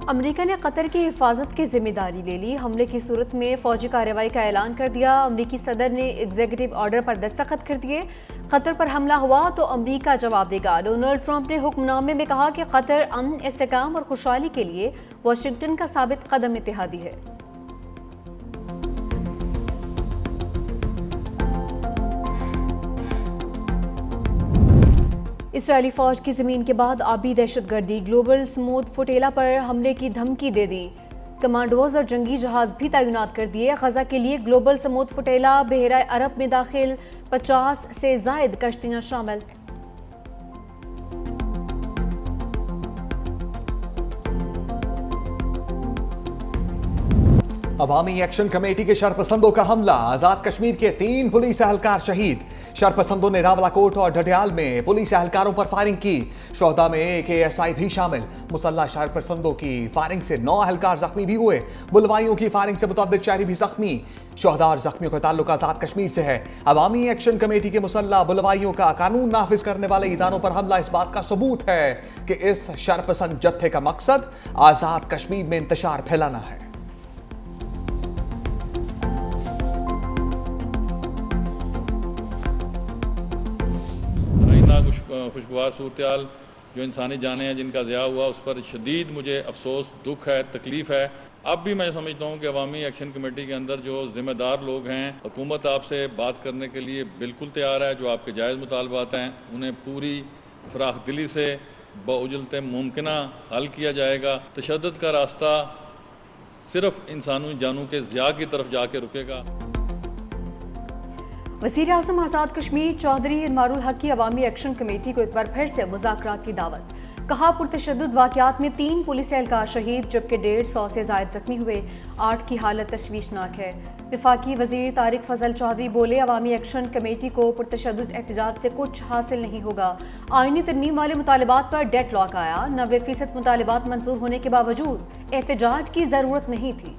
America ने Qatar की हिफाजत की जिम्मेदारी ले ली। हमले की सूरत में फौजी कार्रवाई का ऐलान कर दिया। अमेरिकी सदर ने एग्जीक्यूटिव ऑर्डर पर दस्तखत कर दिए। कतर पर हमला हुआ तो अमेरिका जवाब देगा। डोनाल्ड ट्रंप ने हुक्मनामे में कहा कि कतर अमन, इस्तेहकाम और खुशहाली के लिए वाशिंगटन का साबित कदम इत्तेहादी है। इसराइली फौज की जमीन के बाद आबी दहशतगर्दी। ग्लोबल स्मूथ फुटेला पर हमले की धमकी दे दी। कमांडोज और जंगी जहाज भी तैनात कर दिए। गजा के लिए ग्लोबल स्मूथ फुटेला बहरा अरब में दाखिल, 50 से जायद कश्तियां शामिल। अवामी एक्शन कमेटी के शरपसंदों का हमला, आजाद कश्मीर के 3 पुलिस एहलकार शहीद। शरपसंदों ने रावलाकोट और ढडियाल में पुलिस एहलकारों पर फायरिंग की। शोहदा में एक ASI भी शामिल। मुसल्लह शरपसंदों की फायरिंग से 9 एहलकार जख्मी भी हुए। बुलवाइयों की फायरिंग से मुतअद्दिद शहरी भी जख्मी। शोहदा और जख्मियों का ताल्लुक आजाद कश्मीर से है। अवामी एक्शन कमेटी के मुसल्लह बुलवाइयों का कानून नाफिज करने वाले इदारों पर हमला इस बात का सबूत है कि इस शरपसंद जत्थे का मकसद आजाद कश्मीर में इंतशार फैलाना है। खुशगवार सूरत जो इंसानी जाने हैं जिनका ज़िया हुआ, उस पर शदीद मुझे अफसोस, दुख है, तकलीफ़ है। अब भी मैं समझता हूँ कि अवामी एक्शन कमेटी के अंदर जो ज़िम्मेदार लोग हैं, हुकूमत आपसे बात करने के लिए बिल्कुल तैयार है। जो आपके जायज़ मुतालबात हैं उन्हें पूरी फराख दिली से बउजलते मुमकिना हल किया जाएगा। तशद्दुद का रास्ता सिर्फ इंसानी जानों के ज़िया की तरफ जाके रुकेगा। वज़ीर आज़म आज़ाद कश्मीर चौधरी इमारुल हक की अवामी एक्शन कमेटी को एक बार फिर से मुज़ाकरात की दावत। कहा, पुरतशद्दुद वाक़यात में 3 पुलिस एहलकार शहीद जबकि 150 से ज़ायद जख्मी हुए। 8 की हालत तशवीशनाक है। वफाकी वज़ीर तारिक फजल चौधरी बोले, अवामी एक्शन कमेटी को पुरतशद्दुद एहतजाज से कुछ हासिल नहीं होगा। आईनी तरमीम वाले मुतालबात पर डेडलॉक आया। 90% मुतालबात मंजूर होने के बावजूद एहतजाज की ज़रूरत नहीं थी।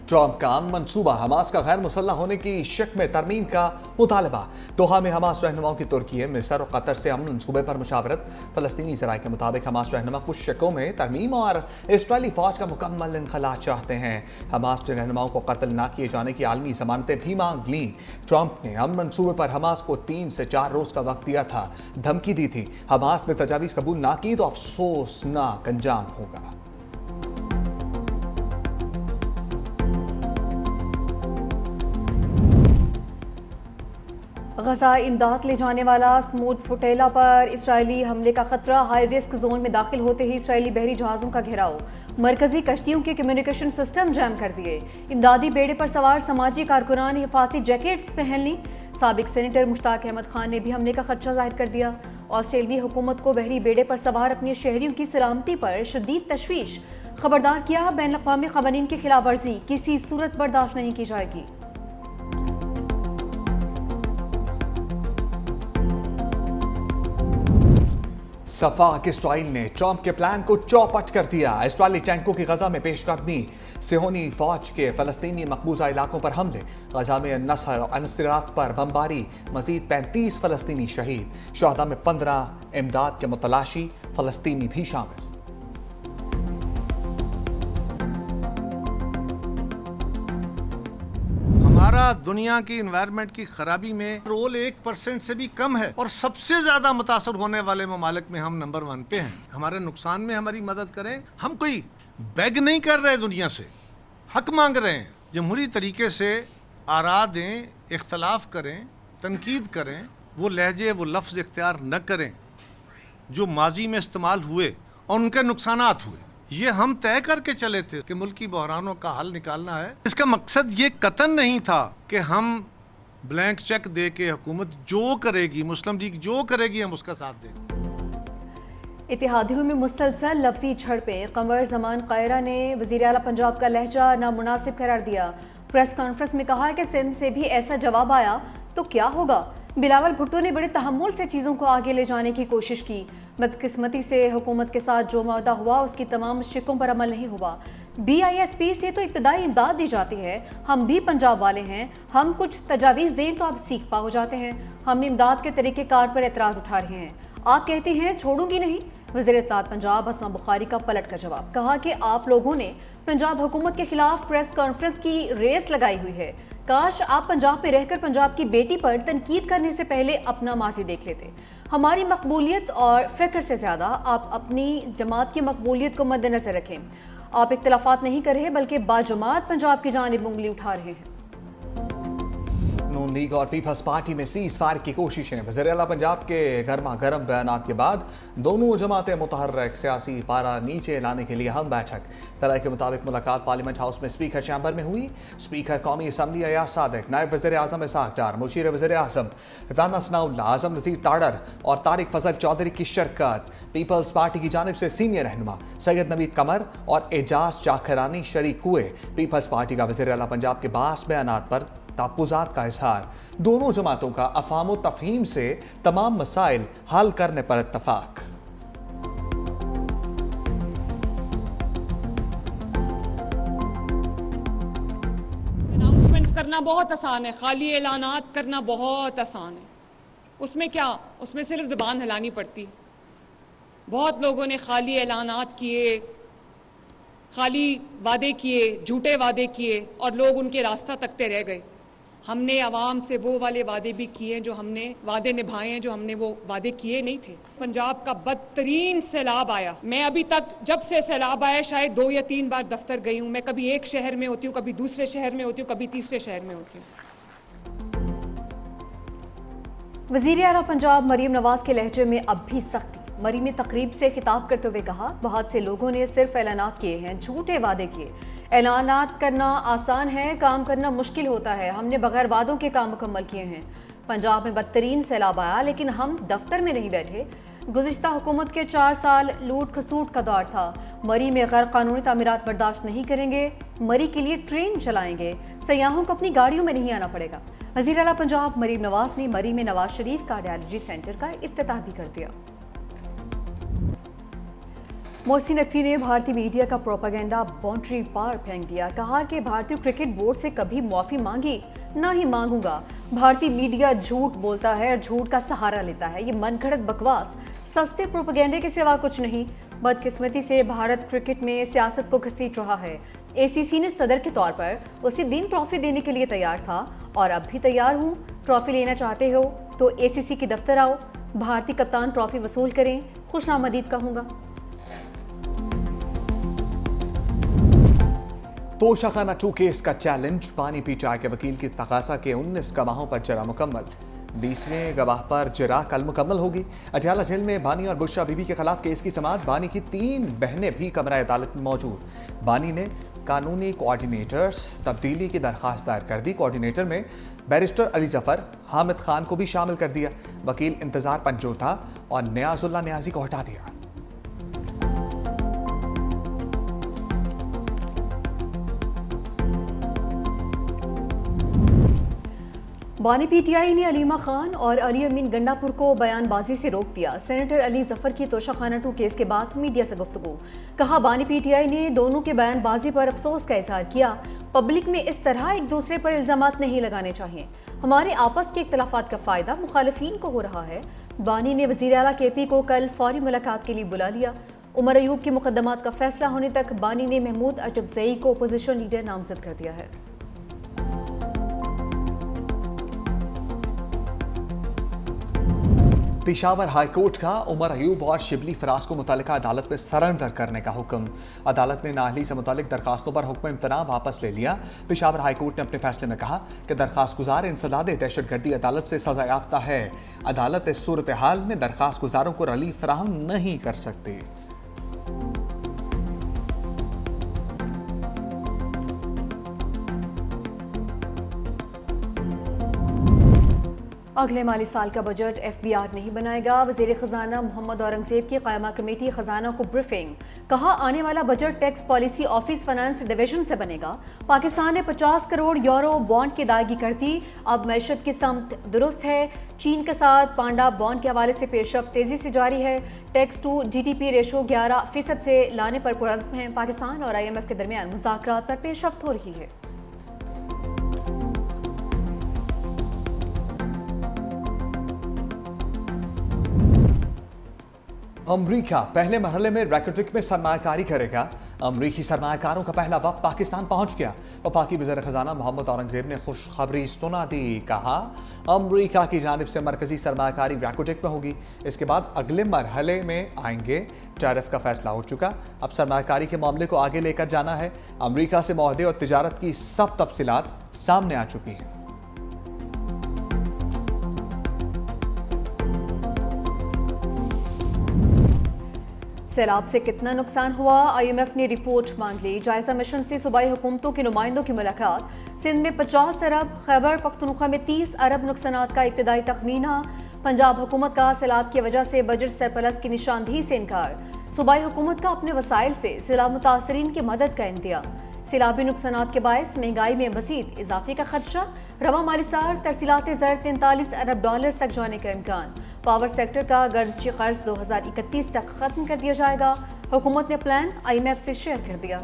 ट्रंप का मनसूबा, हमास का गैर मुसल्लह होने की शक में तरमीम का मुतालबा। दोहा में हमास रहनुमाओं की तुर्की, मिस्र और कतर से अमन मनसूबे पर मुशावरत। फलस्तीनी ज़राए के मुताबिक हमास रहनुमा कुछ शकों में तरमीम और इसराइली फौज का मुकम्मल इनखला चाहते हैं। हमास के रहनुमाओं को कत्ल न किए जाने की आलमी ज़मानतें भी मांग लीं। ट्रंप ने अमन मनसूबे पर हमास को 3 से 4 रोज़ का वक्त दिया था, धमकी दी थी। हमास ने तजावीज़ कबूल ना की तो अफसोसनाक अंजाम होगा। गजा इमदाद ले जाने वाला स्मूथ फुटेला पर इसराइली हमले का खतरा। हाई रिस्क जोन में दाखिल होते ही इसराइली बहरी जहाज़ों का घेराव। मरकजी कश्तियों के कम्युनिकेशन सिस्टम जैम कर दिए। इमदादी बेड़े पर सवार समाजी कारकुनान ने हिफाजती जैकेट्स पहन ली। साबिक सेनेटर मुश्ताक अहमद खान ने भी हमले का खदशा जाहिर कर दिया। ऑस्ट्रेलियाई हुकूमत को बहरी बेड़े पर सवार अपने शहरियों की सलामती पर शदीद तशवीश। खबरदार किया, बैन अक़वामी क़वानीन की खिलाफ वर्जी किसी सूरत बर्दाश्त नहीं की जाएगी। सफाक इसराइल ने ट्रंप के प्लान को चौपट कर दिया। इसराइली टैंकों की गजा में पेशकदमी। सिहोनी फौज के फलस्तीनी मकबूजा इलाकों पर हमले। गजा में नसर और अनसरात पर बमबारी। मजीद 35 फलस्तीनी शहीद। शोहदा में 15 इमदाद के मुतलाशी फलस्तीनी भी शामिल। हमारा दुनिया की इन्वायरमेंट की खराबी में रोल 1% से भी कम है और सबसे ज्यादा मुतासर होने वाले ममालिक में हम नंबर 1 पे हैं। हमारे नुकसान में हमारी मदद करें। हम कोई बेग नहीं कर रहे, दुनिया से हक मांग रहे हैं। जमहूरी तरीके से आरा दें, इख्तलाफ करें, तनकीद करें, वो लहजे वो लफ्ज़ इख्तियार न करें जो माजी में इस्तेमाल हुए और उनके नुकसानात हुए। ये हम तय करके चले थे कि मुल्की बहरानों का हल निकालना है। इसका मकसद ये कतन नहीं था कि हम ब्लैंक चेक दे के हुकूमत जो करेगी, मुस्लिम लीग जो करेगी, हम उसका साथ दें। इत्तेहादियों में मुसलसल लफ्जी झड़पें। कमर जमान कायरा ने वज़ीर आला पंजाब का लहजा नामुनासिब करार दिया। प्रेस कॉन्फ्रेंस में कहा कि सिंध से भी ऐसा जवाब आया तो क्या होगा। बिलावल भुट्टो ने बड़े तहम्मुल से चीज़ों को आगे ले जाने की कोशिश की। बदकिस्मती से हुकूमत के साथ जो वादा हुआ उसकी तमाम शिकों पर अमल नहीं हुआ। BISP से तो इब्तदाई इमदाद दी जाती है। हम भी पंजाब वाले हैं, हम कुछ तजावीज़ दें तो आप सीख पा हो जाते हैं। हम इमदाद के तरीक़ेकार पर एतराज़ उठा रहे हैं। आप कहती हैं छोड़ूंगी नहीं। वज़ीर इत्तलात पंजाब अस्मा बुखारी का पलट का जवाब, कहा कि आप लोगों ने पंजाब हुकूमत के खिलाफ प्रेस कॉन्फ्रेंस की रेस लगाई हुई है। काश आप पंजाब में रहकर पंजाब की बेटी पर तनकीद करने से पहले अपना माजी देख लेते। हमारी मकबूलियत और फ़िक्र से ज़्यादा आप अपनी जमात की मकबूलियत को मद्देनज़र रखें। आप इख्तलाफात नहीं कर रहे बल्कि बाजमात पंजाब की जानिब उंगली उठा रहे हैं। नून लीग और पीपल्स पार्टी में सीज फायर की कोशिशें। वज़ीर आला पंजाब के गर्मा गर्म बयानात के बाद दोनों जमातें मुतहर्रिक, सियासी पारा नीचे लाने के लिए हम बैठक। तय के मुताबिक मुलाकात पार्लियामेंट हाउस में स्पीकर चैम्बर में हुई। स्पीकर कौमी असम्बली अयाज सादिक, नायब वज़ीर आज़म इसाक डार, मुशीर वज़ीर आज़म राना सनाउल्लाह, आज़म नज़ीर ताड़र और तारिक फजल चौधरी की शिरकत। पीपल्स पार्टी की जानिब से सीनियर रहनुमा सैयद नवीद कमर और एजाज जाखरानी शरीक हुए। पीपल्स पार्टी का वज़ीर आला पंजाब के बास बयानात पर तहफ़्फ़ुज़ात का इज़हार। दोनों जमातों का अफ़ाम व तफ़हीम से तमाम मसाइल हल करने पर इत्तफ़ाक़। अनाउंसमेंट्स करना बहुत आसान है, खाली ऐलानात करना बहुत आसान है। उसमें क्या, उसमें सिर्फ ज़बान हिलानी पड़ती। बहुत लोगों ने खाली ऐलानात किए, खाली वादे किए, झूठे वादे किए और लोग उनके रास्ता तकते रह गए। हमने आवाम से वो वाले वादे भी किए जो हमने वादे निभाए हैं, जो हमने वो वादे किए नहीं थे। पंजाब का बदतरीन सैलाब आया। मैं अभी तक जब से सैलाब आया शायद 2 या 3 बार दफ्तर गई हूँ। मैं कभी एक शहर में होती हूँ, कभी दूसरे शहर में होती हूँ, कभी तीसरे शहर में होती हूँ। वज़ीर आला पंजाब मरीम नवाज के लहजे में अब भी सख्ती। मरी में तकरीब से खिताब करते हुए कहा, बहुत से लोगों ने सिर्फ ऐलानात किए हैं, झूठे वादे किए। ऐलानात करना आसान है, काम करना मुश्किल होता है। हमने बगैर वादों के काम मुकम्मल किए हैं। पंजाब में बदतरीन सैलाब आया लेकिन हम दफ्तर में नहीं बैठे। गुज़िश्ता हुकूमत के 4 साल लूट खसूट का दौर था। मरी में गैर कानूनी तामीरात बर्दाश्त नहीं करेंगे। मरी के लिए ट्रेन चलाएंगे। सयाहों को अपनी गाड़ियों में नहीं आना पड़ेगा। वज़ीर आला पंजाब मरीम नवाज ने मरी में नवाज शरीफ कार्डियोलॉजी सेंटर का इफ्तिताह भी कर दिया। मोहसिन नकवी ने भारतीय मीडिया का प्रोपेगेंडा बाउंड्री पार फेंक दिया। कहा कि भारतीय क्रिकेट बोर्ड से कभी माफ़ी मांगी ना ही मांगूंगा। भारतीय मीडिया झूठ बोलता है और झूठ का सहारा लेता है। ये मनगढ़ंत बकवास सस्ते प्रोपेगेंडे के सिवा कुछ नहीं। बदकिस्मती से भारत क्रिकेट में सियासत को घसीट रहा है। ACC ने सदर के तौर पर उसी दिन ट्रॉफी देने के लिए तैयार था और अब भी तैयार हूँ। ट्रॉफी लेना चाहते हो तो ACC के दफ्तर आओ, भारतीय कप्तान ट्रॉफी वसूल करें, खुशामदीद कहूँगा। तोशाखाना 2 केस का चैलेंज। पानी PTI के वकील की तकाजा के 19 गवाहों पर जरा मुकम्मल। 20वें गवाह पर जरा कल मुकम्मल होगी। अटियाला जेल में बानी और बुशरा बीबी के खिलाफ केस की समाअत। बानी की 3 बहनें भी कमरा अदालत में मौजूद। बानी ने कानूनी कोऑर्डिनेटर्स तब्दीली की दरख्वास्त दायर कर दी। कोऑर्डिनेटर में बैरिस्टर अली जफर, हामिद खान को भी शामिल कर दिया। वकील इंतजार पंजोता और नियाजुल्लाह नियाजी को हटा दिया। बानी PTI ने अलीमा खान और अली अमीन गंडापुर को बयानबाजी से रोक दिया। सेनेटर अली जफर की तोशाखाना 2 केस के बाद मीडिया से गुफ्तगू। कहा, बानी PTI ने दोनों के बयानबाजी पर अफसोस का इजहार किया। पब्लिक में इस तरह एक दूसरे पर इल्जामात नहीं लगाने चाहिए। हमारे आपस के इख्तलाफात का फ़ायदा मुखालिफिन को हो रहा है। बानी ने वज़ीर आला KP को कल फौरी मुलाकात के लिए बुला लिया। उमर अयूब के मुकदमात का फैसला होने तक बानी ने महमूद अटकज़ई को अपोजिशन लीडर नामजद कर दिया है। पेशावर हाई कोर्ट का उमर अयूब और शिबली फराज को मुतल्लिका अदालत में सरेंडर करने का हुक्म। अदालत ने नाअहली से मुतल्लिक दरखास्तों पर हुक्म इम्तना वापस ले लिया। पेशावर हाई कोर्ट ने अपने फैसले में कहा कि दरखास्त गुजार इंसदाद दहशतगर्दी अदालत से सजा याफ्ता है। अदालत इस सूरत हाल में दरखास्त गुजारों को रिलीफ फराहम नहीं कर सकती। अगले माली साल का बजट FBR नहीं बनाएगा। वज़ीर ख़जाना मोहम्मद औरंगज़ेब की क़ायमा कमेटी ख़जाना को ब्रीफिंग। कहा, आने वाला budget tax policy office finance division से बनेगा। पाकिस्तान ने 50 करोड़ यूरो बॉन्ड की अदायगी कर दी। अब मैशत की समत दुरुस्त है। चीन के साथ पांडा बॉन्ड के हवाले से पेशरफ्त तेज़ी से जारी है। टैक्स टू GDP रेशो 11% से लाने पर पुरज़्म है। पाकिस्तान और IMF के दरमियान मुज़ाकरात पर पेशरफ्त हो रही है। अमरीका पहले मरहले में रैकेटिक में सरमायाकारी करेगा। अमरीकी सरमायाकारों का पहला वक्त पाकिस्तान पहुंच गया। वफाकी वज़ीर ख़जाना मोहम्मद औरंगज़ेब ने खुशखबरी सुना दी। कहा अमरीका की जानिब से मरकजी सरमायाकारी रैकेटिक में होगी। इसके बाद अगले मरहले में आएंगे। टैरिफ का फैसला हो चुका। अब सरमायाकारी के मामले को आगे लेकर जाना है। अमरीका से मुआहदे और तिजारत की सब तफसीलात सामने आ चुकी हैं। सैलाब से कितना नुकसान हुआ, IMF ने रिपोर्ट मांग ली। जायजा मिशन से सूबाई हुकूमतों के नुमाइंदों की मुलाकात। सिंध में 50 अरब, खैबर पख्तूनख्वा में 30 अरब नुकसानात का इब्तदाई तखमीना। पंजाब हुकूमत का सैलाब की वजह से बजट सरप्लस की निशानदेही से इनकार। सूबाई हुकूमत का अपने वसाइल से सैलाब मुतासरीन की मदद का इंतज़ाम। सैलाबी नुकसानात के बायस महंगाई में मजीद इजाफे का खदशा। रवा माली साल तरसीलात ज़र 43 अरब डॉलर्स तक जाने का इम्कान। पावर सेक्टर का गर्जी कर्ज 2031 तक खत्म कर दिया जाएगा। हुकूमत ने प्लान IMF से शेयर कर दिया।